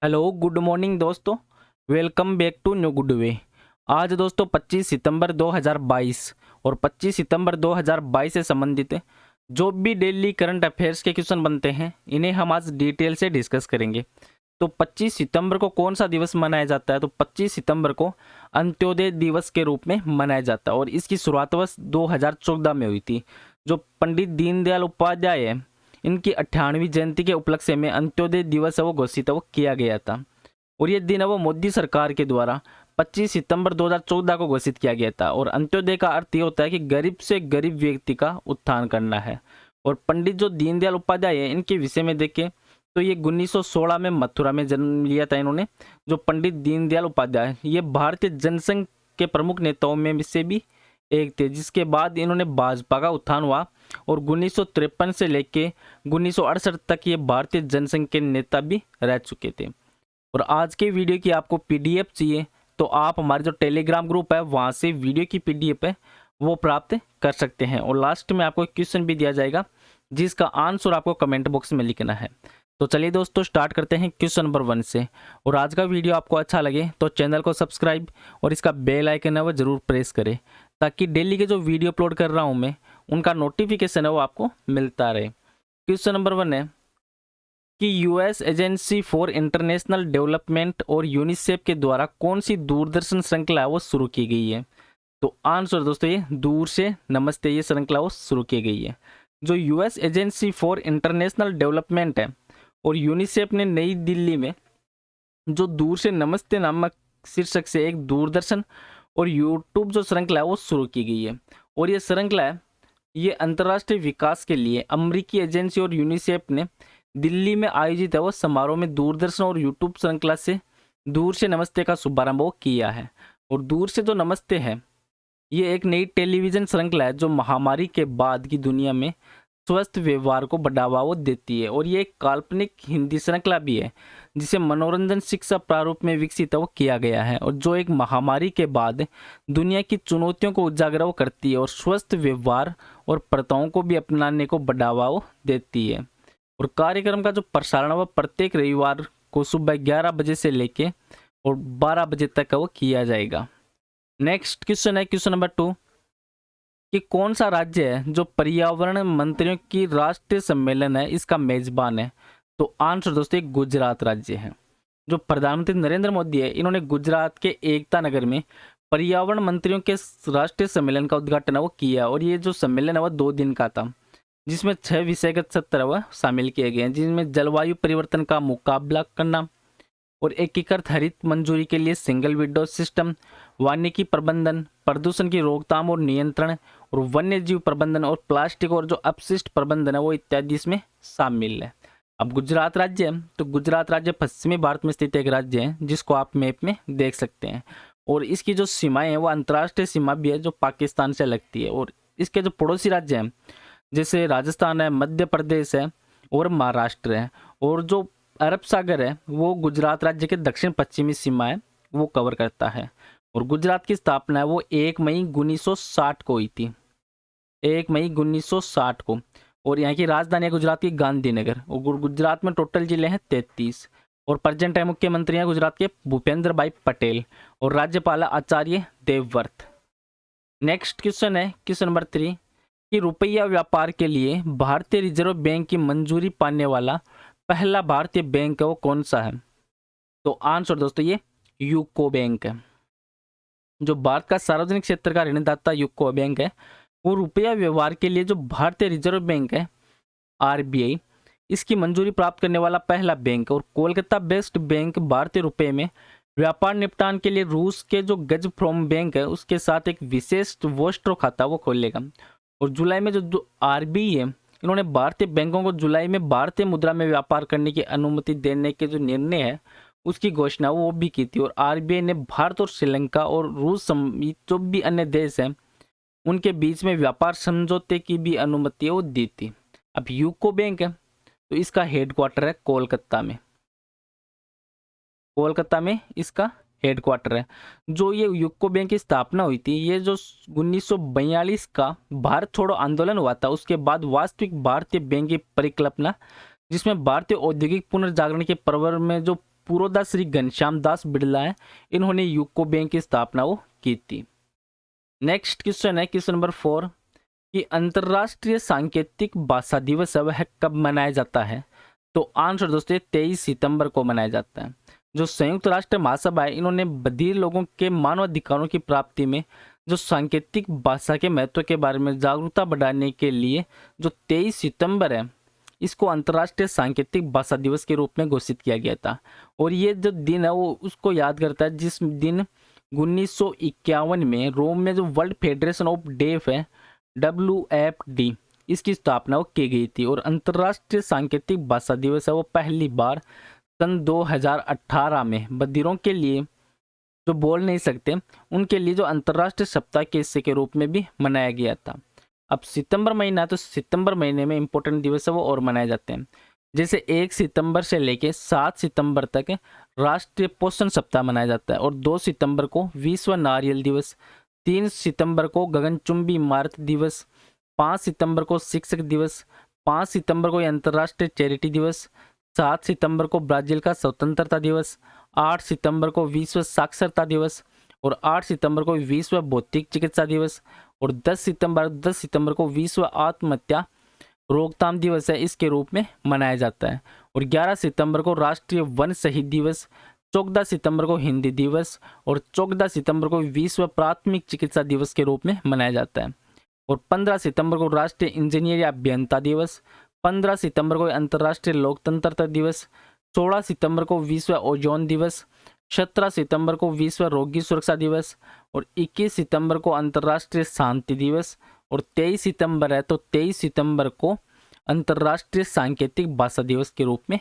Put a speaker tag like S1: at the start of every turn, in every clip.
S1: Hello good morning दोस्तों। Welcome back to new good way. आज दोस्तों 25 सितंबर 2022 और 25 सितंबर 2022 से संबंधित जो भी डेली करंट अफेयर्स के क्वेश्चन बनते हैं इन्हें हम आज डिटेल से डिस्कस करेंगे। तो 25 सितंबर को कौन सा दिवस मनाया जाता है? तो 25 सितंबर को अंत्योदय दिवस के रूप में मनाया जाता है और इसकी शुरुआत वर्ष 2014 में हुई थी। जो पंडित दीनदयाल उपाध्याय है इनकी 98वीं जयंती के उपलक्ष्य में अंत्योदय दिवस वो घोषित वो किया गया था और ये दिन वो मोदी सरकार के द्वारा 25 सितंबर 2014 को घोषित किया गया था। और अंत्योदय का अर्थ ये होता है कि गरीब से गरीब व्यक्ति का उत्थान करना है। और पंडित जो दीनदयाल उपाध्याय है इनके विषय में देखें तो ये 1916 में मथुरा में जन्म लिया था इन्होंने। जो पंडित दीनदयाल उपाध्याय ये भारतीय जनसंघ के प्रमुख नेताओं में से भी एक थे, जिसके बाद इन्होंने भाजपा का उत्थान हुआ और 1953 से लेके 1968 तक ये भारतीय जनसंघ के नेता भी रह चुके थे। और आज के वीडियो की आपको पीडीएफ चाहिए तो आप हमारे जो टेलीग्राम ग्रुप है वहाँ से वीडियो की पीडीएफ है वो प्राप्त कर सकते हैं। और लास्ट में आपको एक क्वेश्चन भी दिया जाएगा जिसका आंसर आपको कमेंट बॉक्स में लिखना है। तो चलिए दोस्तों स्टार्ट करते हैं क्वेश्चन नंबर 1 से। और आज का वीडियो आपको अच्छा लगे तो चैनल को सब्सक्राइब और इसका बेल आइकन है वो जरूर प्रेस करें ताकि डेली के जो वीडियो अपलोड कर रहा हूँ मैं उनका नोटिफिकेशन है वो आपको मिलता रहे। क्वेश्चन नंबर 1 है कि US agency for international development और यूनिसेफ के द्वारा कौन सी दूरदर्शन श्रृंखला है वो शुरू की गई है? तो आंसर दोस्तों ये दूर से नमस्ते ये श्रृंखला वो शुरू की गई है। जो US agency for international development है और यूनिसेफ ने नई दिल्ली में जो दूर से नमस्ते नामक शीर्षक से एक दूरदर्शन और यूट्यूब जो श्रृंखला है वो शुरू की गई है। और ये श्रृंखला है ये अंतर्राष्ट्रीय विकास के लिए अमेरिकी एजेंसी और यूनिसेफ ने दिल्ली में आयोजित है वो समारोह में दूरदर्शन और यूट्यूब श्रृंखला से दूर से नमस्ते का शुभारंभ किया है। और दूर से जो नमस्ते है ये एक नई टेलीविजन श्रृंखला है जो महामारी के बाद की दुनिया में स्वस्थ व्यवहार को बढ़ावा देती है। और ये एक काल्पनिक हिंदी श्रृंखला भी है जिसे मनोरंजन शिक्षा प्रारूप में विकसित किया गया है और जो एक महामारी के बाद दुनिया की चुनौतियों को उजागर करती है और स्वस्थ व्यवहार और प्रथाओं को भी अपनाने को बढ़ावा देती है। और कार्यक्रम का जो प्रसारण वह प्रत्येक रविवार को सुबह 11 बजे से लेके और 12 बजे तक वो किया जाएगा। नेक्स्ट क्वेश्चन है क्वेश्चन नंबर 2 कि कौन सा राज्य है जो पर्यावरण मंत्रियों की राष्ट्रीय सम्मेलन है इसका मेजबान है? तो आंसर दोस्तों एक गुजरात राज्य है। जो प्रधानमंत्री नरेंद्र मोदी है इन्होंने गुजरात के एकता नगर में पर्यावरण मंत्रियों के राष्ट्रीय सम्मेलन का उद्घाटन वो किया। और ये जो सम्मेलन है वह 2 दिन का था जिसमें 6 विषयगत सत्र वह शामिल किए गए हैं, जिनमें जलवायु परिवर्तन का मुकाबला करना और एकीकृत हरित मंजूरी के लिए सिंगल विंडो सिस्टम, वानिकी प्रबंधन, प्रदूषण की रोकथाम और नियंत्रण और वन्य जीव प्रबंधन और प्लास्टिक और जो अपशिष्ट प्रबंधन है वो इत्यादि इसमें शामिल है। अब गुजरात राज्य है तो गुजरात राज्य पश्चिमी भारत में स्थित एक राज्य है जिसको आप मैप में देख सकते हैं। और इसकी जो सीमाएं हैं वो अंतर्राष्ट्रीय सीमा भी है जो पाकिस्तान से लगती है। और इसके जो पड़ोसी राज्य हैं जैसे राजस्थान है, मध्य प्रदेश है और महाराष्ट्र है। और जो अरब सागर है वो गुजरात राज्य के दक्षिण पश्चिमी सीमा है वो कवर करता है। और गुजरात की स्थापना है वो 1 मई 1960 को हुई थी, 1 मई 1960 को। और यहाँ की राजधानी है गुजरात की गांधीनगर। और गुजरात में टोटल जिले हैं 33। और प्रेजेंट है मुख्यमंत्री हैं गुजरात के भूपेंद्र भाई पटेल और राज्यपाल आचार्य देवव्रत। नेक्स्ट क्वेश्चन है क्वेश्चन नंबर 3 कि रुपया व्यापार के लिए भारतीय रिजर्व बैंक की मंजूरी पाने वाला पहला भारतीय बैंक है वो कौन सा है? तो आंसर दोस्तों ये यूको बैंक है। जो भारत का सार्वजनिक क्षेत्र का ऋणदाता यूको बैंक है वो रुपया व्यवहार के लिए जो भारतीय रिजर्व बैंक है आरबीआई इसकी मंजूरी प्राप्त करने वाला पहला बैंक। और कोलकाता बेस्ड बैंक भारतीय रुपये में व्यापार निपटान के लिए रूस के जो गजप्रोम बैंक है उसके साथ एक विशेष वोस्ट्रो खाता वो खोलेगा। और जुलाई में जो आरबीआई है इन्होंने भारतीय बैंकों को जुलाई में भारतीय मुद्रा में व्यापार करने की अनुमति देने के जो निर्णय है उसकी घोषणा वो भी की थी। और आरबीआई ने भारत और श्रीलंका और रूस समेत जो भी अन्य देश हैं उनके बीच में व्यापार समझौते की भी अनुमति वो दी थी। अब यूको बैंक है तो इसका हेडक्वार्टर है कोलकाता में, कोलकाता में इसका हेडक्वार्टर है। जो ये यूको बैंक की स्थापना हुई थी ये जो 1942 का भारत छोड़ो आंदोलन हुआ था उसके बाद वास्तविक भारतीय बैंक की परिकल्पना जिसमें भारतीय औद्योगिक पुनर्जागरण के पर्व में जो पुरोधा श्री घनश्याम दास बिड़ला है, इन्होंने यूको बैंक की स्थापना वो की थी। नेक्स्ट क्वेश्चन है क्वेश्चन नंबर 4 कि अंतरराष्ट्रीय सांकेतिक भाषा दिवस वह कब मनाया जाता है? तो आंसर दोस्तों 23 सितंबर को मनाया जाता है। जो संयुक्त राष्ट्र महासभा है, इन्होंने बधिर लोगों के मानवाधिकारों की प्राप्ति में जो सांकेतिक भाषा के महत्व के बारे में जागरूकता बढ़ाने के लिए जो 23 सितंबर है, इसको अंतर्राष्ट्रीय सांकेतिक भाषा दिवस के रूप में घोषित किया गया था। और ये जो दिन है वो उसको याद करता है जिस दिन 1951 में रोम में जो वर्ल्ड फेडरेशन ऑफ डेफ है, WFD, इसकी स्थापना वो की गई थी। और अंतर्राष्ट्रीय सांकेतिक भाषा दिवस है वो पहली बार सन 2018 में बधिरों के लिए जो बोल नहीं सकते उनके लिए जो अंतर्राष्ट्रीय सप्ताह के हिस्से के रूप में भी मनाया गया था। अब सितंबर महीना, तो सितंबर महीने में इंपॉर्टेंट दिवस है वो और मनाए जाते हैं। जैसे 1 सितंबर से लेके 7 सितंबर तक राष्ट्रीय पोषण सप्ताह मनाया जाता है, और 2 सितंबर को विश्व नारियल दिवस, 3 सितंबर को गगनचुंबी इमारत दिवस, 5 सितंबर को शिक्षक दिवस, 5 सितंबर को अंतर्राष्ट्रीय चैरिटी दिवस, 7 सितंबर को ब्राजील का स्वतंत्रता दिवस, 8 सितंबर को विश्व साक्षरता दिवस, और 8 सितंबर को विश्व भौतिक चिकित्सा दिवस, और 10 सितंबर को विश्व आत्महत्या रोकथाम दिवस है, इसके रूप में मनाया जाता है। और 11 सितंबर को राष्ट्रीय वन शहीद दिवस, 14 सितंबर को हिंदी दिवस, और 14 सितंबर को विश्व प्राथमिक चिकित्सा दिवस के रूप में मनाया जाता है। और 15 सितंबर को राष्ट्रीय इंजीनियर या अभियंता दिवस, 15 सितंबर को अंतर्राष्ट्रीय लोकतंत्रता दिवस, 16 सितंबर को विश्व ओजोन दिवस, 17 सितंबर को विश्व रोगी सुरक्षा दिवस, और 21 सितंबर को अंतर्राष्ट्रीय शांति दिवस, और 23 सितंबर है तो 23 सितंबर को अंतर्राष्ट्रीय सांकेतिक भाषा दिवस के रूप में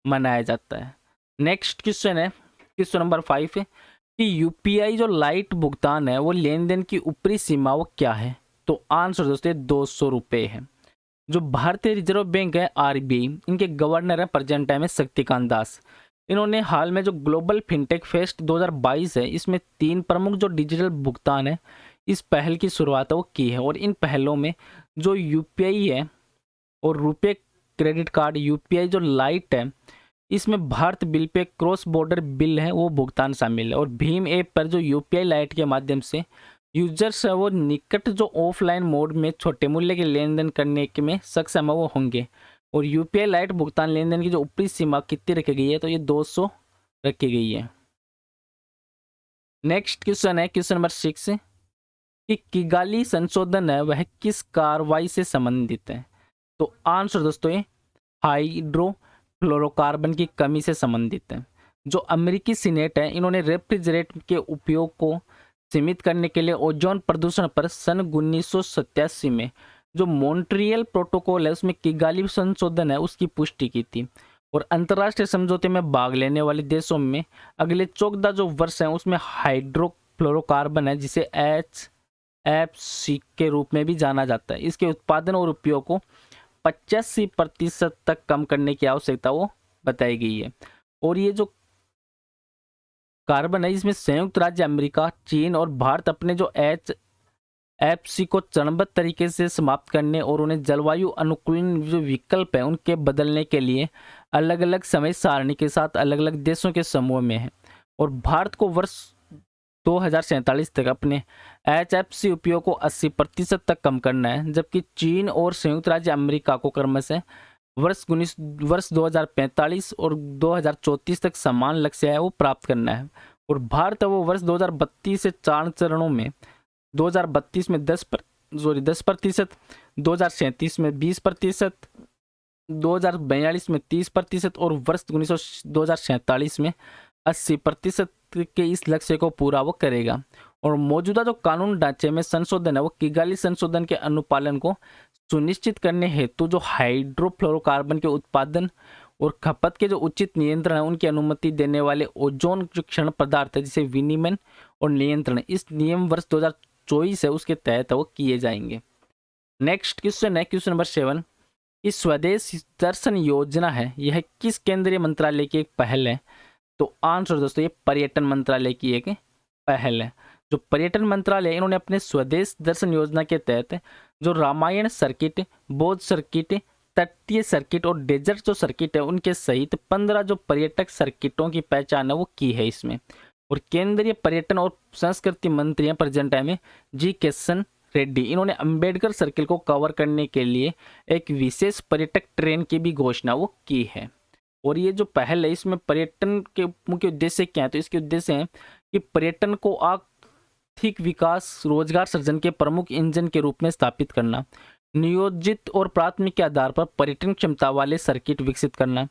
S1: मनाया जाता है। नेक्स्ट क्वेश्चन है क्वेश्चन नंबर 5 है कि यूपीआई जो लाइट भुगतान है वो लेन देन की ऊपरी सीमा वो क्या है? तो आंसर दोस्तों 200 रुपये है। जो भारतीय रिजर्व बैंक है RBI, इनके गवर्नर है प्रेजेंट टाइम है शक्तिकांत दास। इन्होंने हाल में जो ग्लोबल फिनटेक फेस्ट 2022 है, इसमें 3 प्रमुख जो डिजिटल भुगतान है इस पहल की शुरुआत वो की है। और इन पहलों में जो यूपीआई है और रुपे क्रेडिट कार्ड, यूपीआई जो लाइट है, इसमें Bharat bill pay cross border bill है वो भुगतान शामिल है। और भीम ऐप पर जो यूपीआई लाइट के माध्यम से यूजर्स है वो निकट जो ऑफलाइन मोड में छोटे मूल्य के लेन देन करने के में सक्षम है वो होंगे। और यूपीआई लाइट भुगतान लेन देन की जो ऊपरी सीमा कितनी रखी गई है? तो ये 200 रखी गई है। नेक्स्ट क्वेश्चन है क्वेश्चन नंबर 6 कि किगाली संशोधन है वह किस कार्रवाई से संबंधित है? तो आंसर दोस्तों ये हाइड्रोफ्लोरोकार्बन की कमी से संबंधित है। जो अमेरिकी सीनेट है, इन्होंने रेफ्रिजरेट के उपयोग को सीमित करने के लिए ओजोन प्रदूषण पर सन 1987 में जो मॉन्ट्रियल प्रोटोकॉल है उसमें किगाली संशोधन है उसकी पुष्टि की थी। और अंतर्राष्ट्रीय समझौते में भाग लेने वाले देशों में अगले 14 जो वर्ष हैं उसमें हाइड्रोफ्लोरोकार्बन है, जिसे HFC के रूप में भी जाना जाता है, इसके उत्पादन और उपयोग को 85% तक कम करने की आवश्यकता वो बताई गई है। और ये जो कार्बन है इसमें संयुक्त राज्य अमेरिका, चीन और भारत अपने जो HFC को चरणबद्ध तरीके से समाप्त करने और उन्हें जलवायु अनुकूलन जो विकल्प है उनके बदलने के लिए अलग अलग समय सारणी के साथ अलग अलग देशों के समूह में है। और भारत को वर्ष 2047 तक अपने HFC उपयोग को 80% तक कम करना है, जबकि चीन और संयुक्त राज्य अमेरिका को क्रमशः वर्ष 2045 और 2034 तक समान लक्ष्य है वो प्राप्त करना है। और भारत वो वर्ष 2032 से 4 चरणों में 2032 में 10%, 2037 में 20%, 2042 में 30% और वर्ष 2047 में 80% के इस लक्ष्य को पूरा वो करेगा। और मौजूदा जो कानून ढांचे में संशोधन है वो किगाली संशोधन के अनुपालन को सुनिश्चित करने हेतु जो हाइड्रोफ्लोरोकार्बन के उत्पादन और खपत के जो उचित नियंत्रण है उनकी अनुमति देने वाले ओजोन जो क्षण पदार्थ है जिसे विनिमय और नियंत्रण, इस नियम वर्ष 2024 है उसके तहत वो किए जाएंगे। नेक्स्ट क्वेश्चन है क्वेश्चन नंबर 7 कि स्वदेश दर्शन योजना है यह किस केंद्रीय मंत्रालय की एक पहल है? तो आंसर दोस्तों ये पर्यटन मंत्रालय की एक पहल है। जो पर्यटन मंत्रालय इन्होंने अपने स्वदेश दर्शन योजना के तहत जो रामायण सर्किट, बौद्ध सर्किट, तटीय सर्किट और डेजर्ट जो सर्किट है उनके सहित 15 जो पर्यटक सर्किटों की पहचान है वो की है इसमें। और केंद्रीय पर्यटन और संस्कृति मंत्री हैं प्रेजेंट टाइम में जी किशन रेड्डी। इन्होंने अंबेडकर सर्किल को कवर करने के लिए एक विशेष पर्यटक ट्रेन की भी घोषणा वो की है। और ये जो पहल है इसमें पर्यटन के मुख्य उद्देश्य क्या है, तो इसके उद्देश्य हैं कि पर्यटन को आर्थिक विकास रोजगार सृजन के प्रमुख इंजन के रूप में स्थापित करना, नियोजित और प्राथमिक के आधार पर पर्यटन क्षमता वाले सर्किट विकसित करना,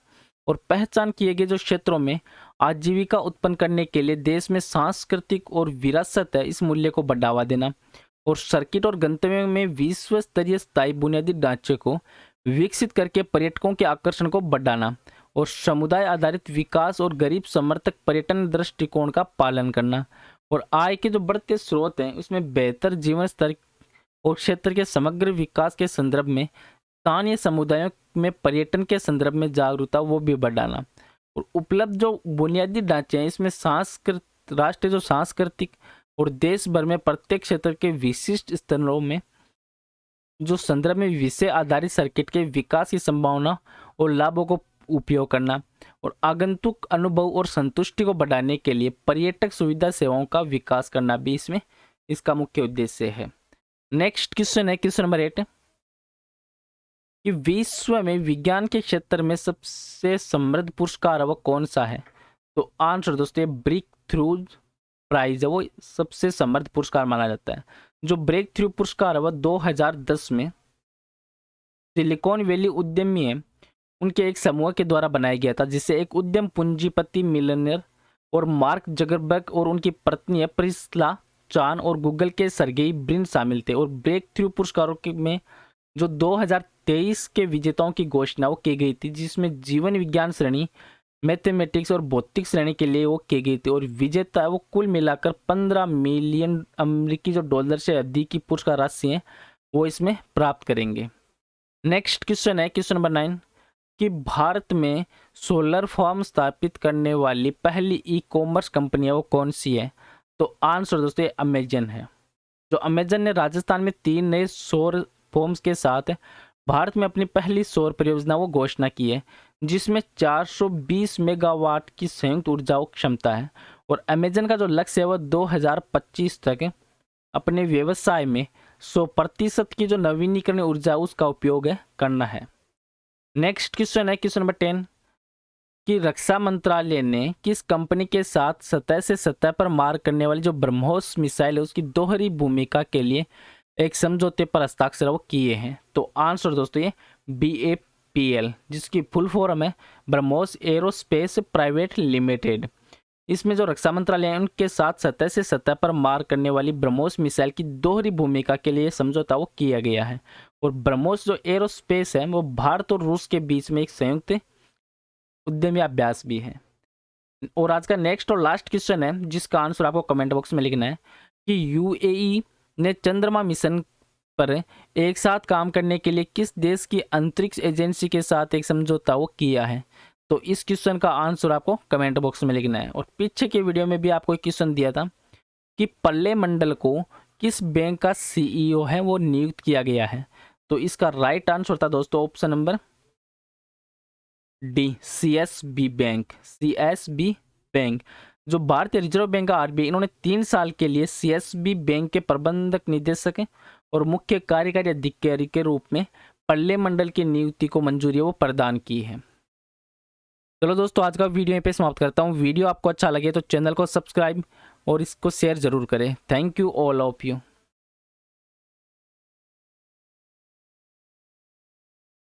S1: और पहचान किए गए जो क्षेत्रों में आजीविका उत्पन्न करने के लिए देश में सांस्कृतिक और विरासत है इस मूल्य को बढ़ावा देना, और सर्किट और गंतव्य में विश्व स्तरीय स्थायी बुनियादी ढांचे को विकसित करके पर्यटकों के आकर्षण को बढ़ाना, और समुदाय आधारित विकास और गरीब समर्थक पर्यटन दृष्टिकोण का पालन करना, और आय के जो बढ़ते स्रोत हैं उसमें बेहतर जीवन स्तर और क्षेत्र के समग्र विकास के संदर्भ में स्थानीय समुदायों में पर्यटन के संदर्भ में जागरूकता वो भी बढ़ाना, और उपलब्ध जो बुनियादी ढांचे हैं इसमें राष्ट्रीय जो सांस्कृतिक और देश भर में प्रत्येक क्षेत्र के विशिष्ट स्तरों में जो संदर्भ में विषय आधारित सर्किट के विकास की संभावना और लाभों को उपयोग करना, और आगंतुक अनुभव और संतुष्टि को बढ़ाने के लिए पर्यटक सुविधा सेवाओं का विकास करना भी इसमें इसका मुख्य उद्देश्य है। नेक्स्ट क्वेश्चन है क्वेश्चन नंबर 8 कि विश्व में विज्ञान के क्षेत्र में सबसे समृद्ध पुरस्कार वह कौन सा है? तो आंसर दोस्तों ब्रेक थ्रू प्राइज है वो सबसे समृद्ध पुरस्कार माना जाता है। जो ब्रेक थ्रू पुरस्कार है वह 2010 में सिलिकॉन वैली उद्यमी है उनके एक समूह के द्वारा बनाया गया था, जिसे एक उद्यम पूंजीपति मिलियनेयर और मार्क जगरबर्ग और उनकी पत्नी है प्रिस्ला चान और गूगल के सर्गेई ब्रिन शामिल थे। और ब्रेक थ्रू पुरस्कारों में जो 2023 के विजेताओं की घोषणा वो की गई थी, जिसमें जीवन विज्ञान श्रेणी, मैथमेटिक्स और भौतिक श्रेणी के लिए वो की गई थी, और विजेता है वो कुल मिलाकर 15 मिलियन अमेरिकी जो डॉलर से अधिक की पुरस्कार राशि है वो इसमें प्राप्त करेंगे। नेक्स्ट क्वेश्चन है क्वेश्चन नंबर 9 कि भारत में सोलर फार्म स्थापित करने वाली पहली ई कॉमर्स कंपनी है वो कौन सी है? तो आंसर दोस्तों अमेजन है। जो अमेजन ने राजस्थान में 3 नए सौर फार्म्स के साथ भारत में अपनी पहली सौर परियोजना वो घोषणा की है, जिसमें 420 मेगावाट की संयुक्त ऊर्जा क्षमता है। और अमेजन का जो लक्ष्य है वह 2025 तक अपने व्यवसाय में 100% की जो नवीनीकरणीय ऊर्जा उसका उपयोग करना है। नेक्स्ट क्वेश्चन है क्वेश्चन नंबर 10 कि रक्षा मंत्रालय ने किस कंपनी के साथ सतह से सतह पर मार करने वाली जो ब्रह्मोस मिसाइल है उसकी दोहरी भूमिका के लिए एक समझौते पर हस्ताक्षर वो किए हैं? तो आंसर दोस्तों ये BAPL, जिसकी फुल फॉर्म है ब्रह्मोस एरोस्पेस प्राइवेट लिमिटेड। इसमें जो रक्षा मंत्रालय है उनके साथ सतह से सतह पर मार करने वाली ब्रह्मोस मिसाइल की दोहरी भूमिका के लिए समझौता वो किया गया है। और ब्रह्मोस जो एरोस्पेस है वो भारत और रूस के बीच में एक संयुक्त उद्यमी अभ्यास भी है। और आज का नेक्स्ट और लास्ट क्वेश्चन है जिसका आंसर आपको कमेंट बॉक्स में लिखना है कि UAE ने चंद्रमा मिशन पर एक साथ काम करने के लिए किस देश की अंतरिक्ष एजेंसी के साथ एक समझौता वो किया है? तो इस क्वेश्चन का आंसर आपको कमेंट बॉक्स में लिखना है। और पीछे के वीडियो में भी आपको एक क्वेश्चन दिया था कि पल्ले मंडल को किस बैंक का CEO है वो नियुक्त किया गया है? तो इसका राइट आंसर था दोस्तों option number D, CSB bank. CSB bank जो भारतीय रिजर्व बैंक का RBI, इन्होंने 3 साल के लिए CSB बैंक के प्रबंधक निदेशक और मुख्य कार्यकारी अधिकारी के रूप में पल्ले मंडल की नियुक्ति को मंजूरी वो प्रदान की है। चलो दोस्तों आज का वीडियो यहीं पे समाप्त करता हूँ। वीडियो आपको अच्छा लगे तो चैनल को सब्सक्राइब और इसको शेयर जरूर करें। Thank you all of you.